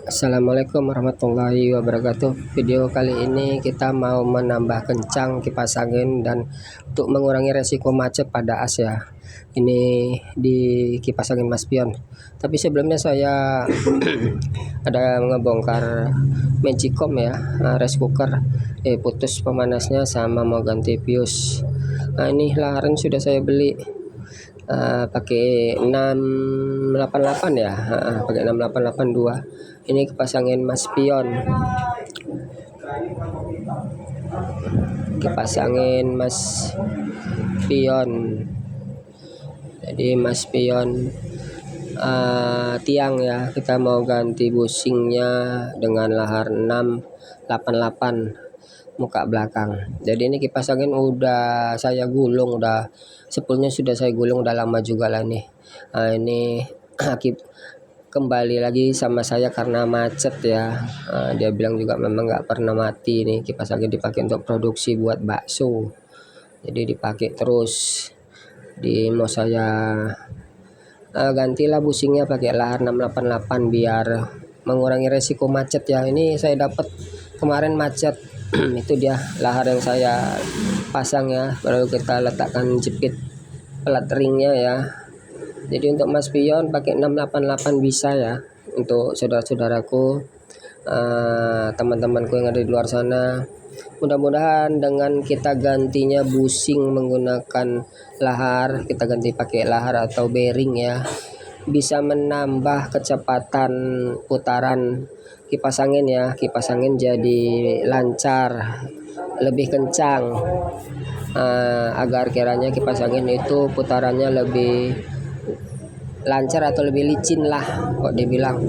Assalamualaikum warahmatullahi wabarakatuh. Video kali ini kita mau menambah kencang kipas angin dan untuk mengurangi resiko macet pada as ya. Ini di kipas angin Mas Pion. Tapi sebelumnya saya ada ngebongkar Magicom ya, rice cooker. Putus pemanasnya sama mau ganti fuse. Nah, ini laharan sudah saya beli. Pakai 688 ya, pakai 6882. Ini kipas angin Mas Pion, kipas angin Mas Pion. Jadi Mas Pion tiang ya, kita mau ganti bushingnya dengan lahar 688 muka belakang. Jadi ini kipas angin udah saya gulung, udah sepulnya sudah saya gulung, udah lama juga lah nih. Ini kembali lagi sama saya karena macet ya. Dia bilang juga memang nggak pernah mati nih kipas angin, dipakai untuk produksi buat bakso, jadi dipakai terus. Mau saya gantilah bushingnya pakai lahar 688 biar mengurangi resiko macet ya. Ini saya dapat kemarin macet. Itu dia lahar yang saya pasang ya, baru kita letakkan jepit pelat ringnya ya. Jadi untuk Mas Pion pakai 688 bisa ya, untuk saudara-saudaraku, teman-temanku yang ada di luar sana. Mudah-mudahan dengan kita gantinya bushing menggunakan lahar, kita ganti pakai lahar atau bearing ya, bisa menambah kecepatan putaran kipas angin ya. Kipas angin jadi lancar, lebih kencang, agar kiranya kipas angin itu putarannya lebih lancar atau lebih licin lah kok dibilang.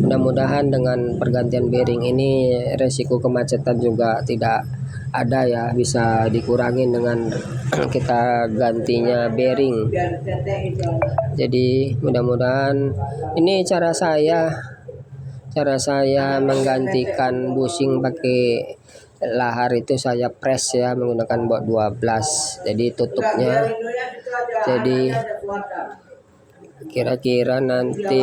Mudah-mudahan dengan pergantian bearing ini resiko kemacetan juga tidak ada ya, bisa dikurangi dengan kita gantinya bearing. Jadi mudah-mudahan ini cara saya menggantikan bushing pakai lahar itu, saya press ya menggunakan bot 12. Jadi tutupnya, jadi kira-kira nanti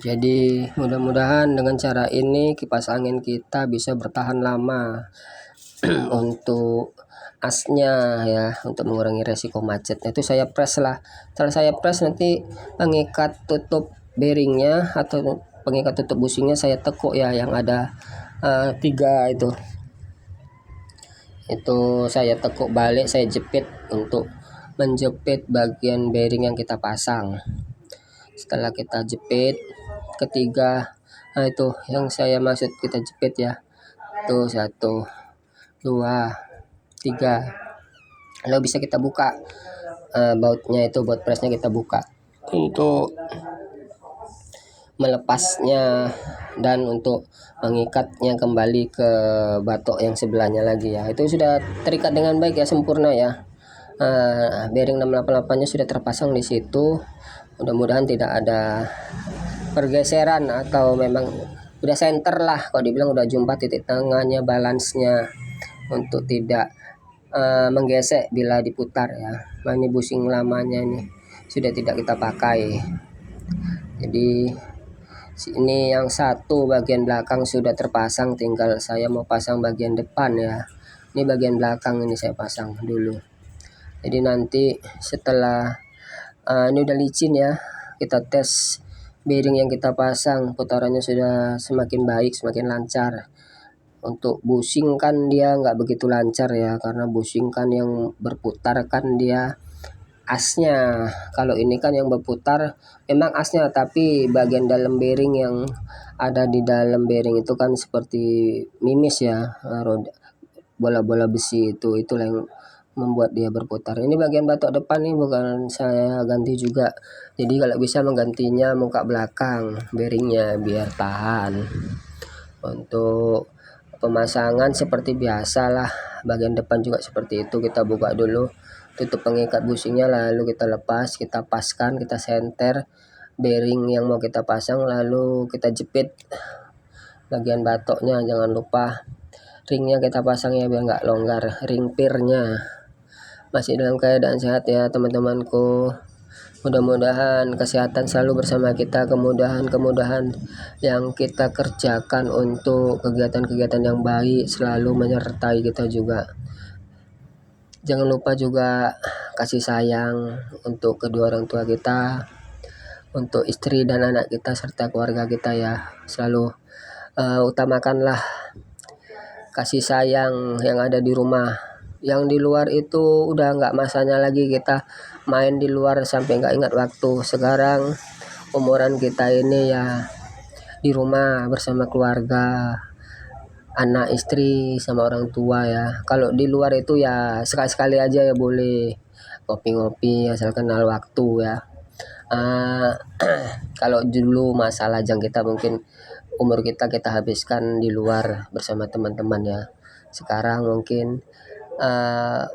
jadi mudah-mudahan dengan cara ini kipas angin kita bisa bertahan lama untuk asnya ya, untuk mengurangi resiko macetnya. Itu saya press lah. Setelah saya press, nanti pengikat tutup bearingnya atau pengikat tutup bushingnya saya tekuk ya, yang ada 3 itu saya tekuk balik, saya jepit untuk menjepit bagian bearing yang kita pasang. Setelah kita jepit ketiga, itu yang saya maksud kita jepit ya, tuh 1 2 3, lalu bisa kita buka bautnya, itu baut pressnya kita buka untuk melepasnya dan untuk mengikatnya kembali ke batok yang sebelahnya lagi ya. Itu sudah terikat dengan baik ya, sempurna ya. Bearing 688 nya sudah terpasang di situ. Mudah-mudahan tidak ada pergeseran atau memang udah center lah, kalau dibilang udah jumpa titik tengahnya, balance-nya, untuk tidak menggesek bila diputar ya. Nah, ini bushing lamanya ini sudah tidak kita pakai. Jadi ini yang satu bagian belakang sudah terpasang, tinggal saya mau pasang bagian depan ya. Ini bagian belakang ini saya pasang dulu. Jadi nanti setelah ini udah licin ya, kita tes bearing yang kita pasang, putarannya sudah semakin baik, semakin lancar. Untuk bushing kan dia nggak begitu lancar ya, karena bushing kan yang berputar kan dia asnya. Kalau ini kan yang berputar memang asnya, tapi bagian dalam bearing yang ada di dalam bearing itu kan seperti mimis ya, roda bola-bola besi itulah yang membuat dia berputar. Ini bagian batok depan nih bukan saya ganti juga. Jadi kalau bisa menggantinya muka belakang bearingnya biar tahan. Untuk pemasangan seperti biasa lah, bagian depan juga seperti itu, kita buka dulu, tutup pengikat bushingnya, lalu kita lepas, kita paskan, kita senter bearing yang mau kita pasang, lalu kita jepit bagian batoknya. Jangan lupa ringnya kita pasang ya biar nggak longgar, ring pirnya. Masih dalam keadaan sehat ya teman-temanku. Mudah-mudahan kesehatan selalu bersama kita, kemudahan-kemudahan yang kita kerjakan untuk kegiatan-kegiatan yang baik selalu menyertai kita juga. Jangan lupa juga kasih sayang untuk kedua orang tua kita, untuk istri dan anak kita serta keluarga kita ya. Selalu utamakanlah kasih sayang yang ada di rumah. Yang di luar itu udah nggak masanya lagi kita main di luar sampai nggak ingat waktu. Sekarang umuran kita ini ya di rumah bersama keluarga, anak, istri, sama orang tua ya. Kalau di luar itu ya sekali-sekali aja ya boleh ngopi-ngopi asal kenal waktu ya. Kalau dulu masa lajang kita mungkin umur kita habiskan di luar bersama teman-teman ya. Sekarang mungkin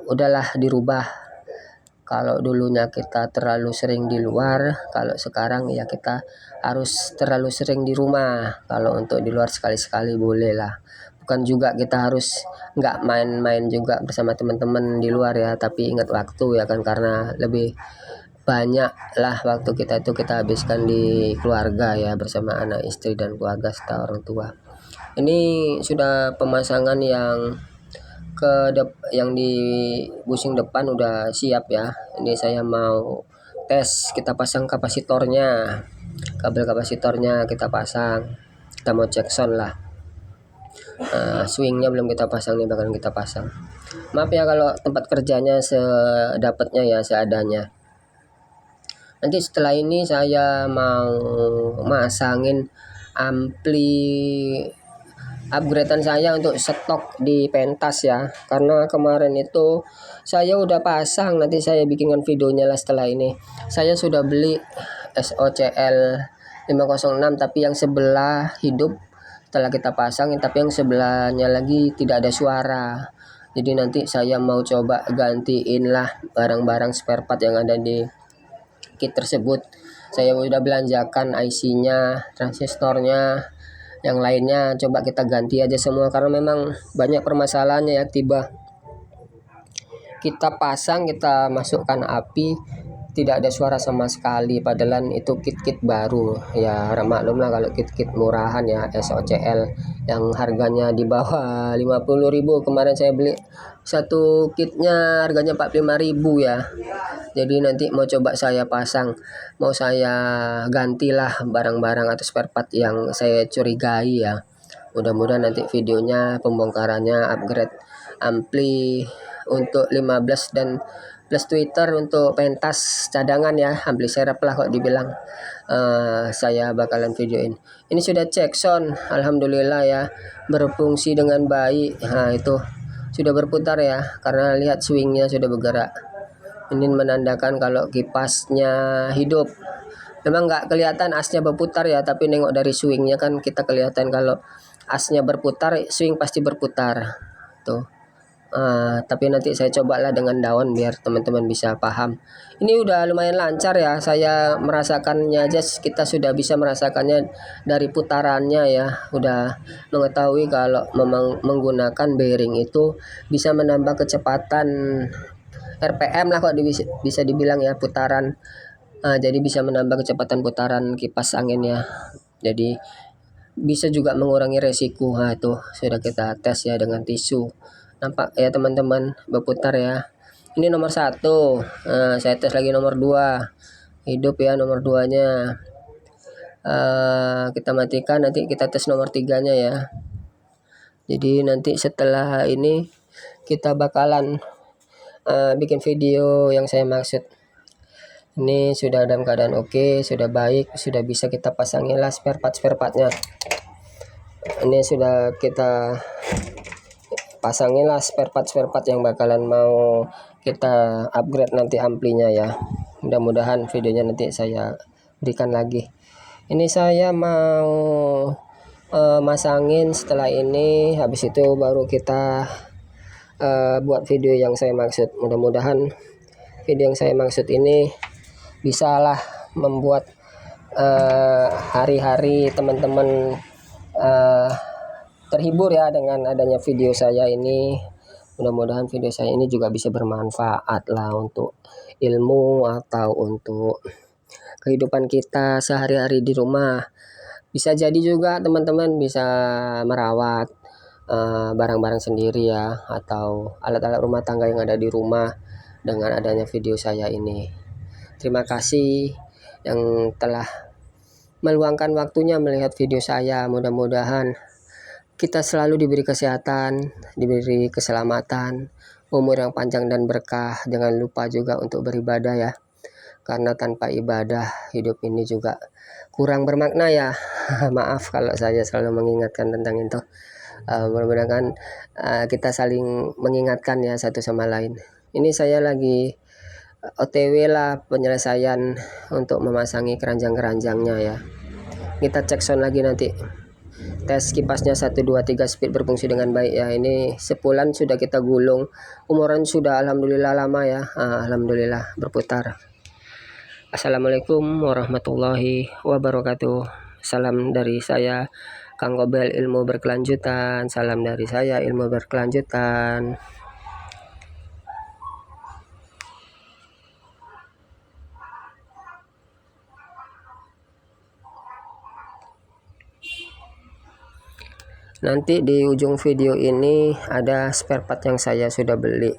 udahlah dirubah. Kalau dulunya kita terlalu sering di luar, kalau sekarang ya kita harus terlalu sering di rumah. Kalau untuk di luar sekali-sekali boleh lah. Bukan juga kita harus nggak main-main juga bersama teman-teman di luar ya, tapi ingat waktu ya kan, karena lebih banyak lah waktu kita itu kita habiskan di keluarga ya, bersama anak, istri, dan keluarga serta orang tua. Ini sudah pemasangan yang yang di busing depan udah siap ya. Ini saya mau tes, kita pasang kapasitornya, kabel kapasitornya kita pasang, kita mau cek sound lah. Swingnya belum kita pasang nih, bakalan kita pasang. Maaf ya kalau tempat kerjanya sedapatnya ya, seadanya. Nanti setelah ini saya mau masangin ampli upgradean saya untuk stok di pentas ya, karena kemarin itu saya udah pasang, nanti saya bikinkan videonya lah setelah ini. Saya sudah beli SOCL 506 tapi yang sebelah hidup setelah kita pasang, tapi yang sebelahnya lagi tidak ada suara. Jadi nanti saya mau coba gantiin lah barang-barang spare part yang ada di kit tersebut. Saya udah belanjakan IC-nya, transistornya, yang lainnya coba kita ganti aja semua, karena memang banyak permasalahannya ya. Tiba kita pasang, kita masukkan api, tidak ada suara sama sekali, padahal itu kit-kit baru ya. Maklum lah kalau kit-kit murahan ya, SOCL yang harganya di bawah 50.000. Kemarin saya beli satu kitnya harganya 45.000 ya. Jadi nanti mau coba saya pasang, mau saya gantilah barang-barang atau spare part yang saya curigai ya. Mudah-mudahan nanti videonya pembongkarannya upgrade ampli untuk 15 dan plus tweeter untuk pentas cadangan ya, ampli serep lah kok dibilang. Saya bakalan videoin. Ini sudah cek sound, alhamdulillah ya, berfungsi dengan baik. Nah itu sudah berputar ya, karena lihat swingnya sudah bergerak. Ini menandakan kalau kipasnya hidup. Memang nggak kelihatan asnya berputar ya, tapi nengok dari swingnya kan kita kelihatan kalau asnya berputar, swing pasti berputar tuh. Tapi nanti saya cobalah dengan daun biar teman-teman bisa paham. Ini udah lumayan lancar ya, saya merasakannya aja, kita sudah bisa merasakannya dari putarannya ya. Udah mengetahui kalau memang menggunakan bearing itu bisa menambah kecepatan RPM lah kok bisa dibilang ya, putaran. Jadi bisa menambah kecepatan putaran kipas angin ya. Jadi bisa juga mengurangi resiko. Itu sudah kita tes ya dengan tisu. Nampak ya teman-teman, berputar ya. Ini nomor 1. Saya tes lagi nomor 2. Hidup ya nomor 2-nya. Kita matikan, nanti kita tes nomor 3-nya ya. Jadi nanti setelah ini kita bakalan bikin video yang saya maksud. Ini sudah dalam keadaan oke, sudah baik, sudah bisa kita pasangin lah spare partnya. Ini sudah kita pasangin lah spare part yang bakalan mau kita upgrade nanti amplinya ya. Mudah-mudahan videonya nanti saya berikan lagi. Ini saya mau masangin, setelah ini habis itu baru kita buat video yang saya maksud. Mudah-mudahan video yang saya maksud ini bisalah membuat hari-hari teman-teman terhibur ya dengan adanya video saya ini. Mudah-mudahan video saya ini juga bisa bermanfaat lah untuk ilmu atau untuk kehidupan kita sehari-hari di rumah. Bisa jadi juga teman-teman bisa merawat barang-barang sendiri ya, atau alat-alat rumah tangga yang ada di rumah dengan adanya video saya ini. Terima kasih yang telah meluangkan waktunya melihat video saya. Mudah-mudahan kita selalu diberi kesehatan, diberi keselamatan, umur yang panjang dan berkah. Jangan lupa juga untuk beribadah ya, karena tanpa ibadah hidup ini juga kurang bermakna ya. Maaf kalau saya selalu mengingatkan tentang itu. Mudah-mudahan kita saling mengingatkan ya satu sama lain. Ini saya lagi OTW lah penyelesaian untuk memasangi keranjang-keranjangnya ya. Kita cek sound lagi nanti. Tes kipasnya 1 2 3 speed berfungsi dengan baik ya. Ini sepulan sudah kita gulung. Umuran sudah alhamdulillah lama ya. Alhamdulillah berputar. Assalamualaikum warahmatullahi wabarakatuh. Salam dari saya Kang Gobel, ilmu berkelanjutan. Salam dari saya, ilmu berkelanjutan. Nanti di ujung video ini ada spare part yang saya sudah beli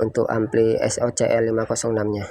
untuk ampli SOCL 506 nya.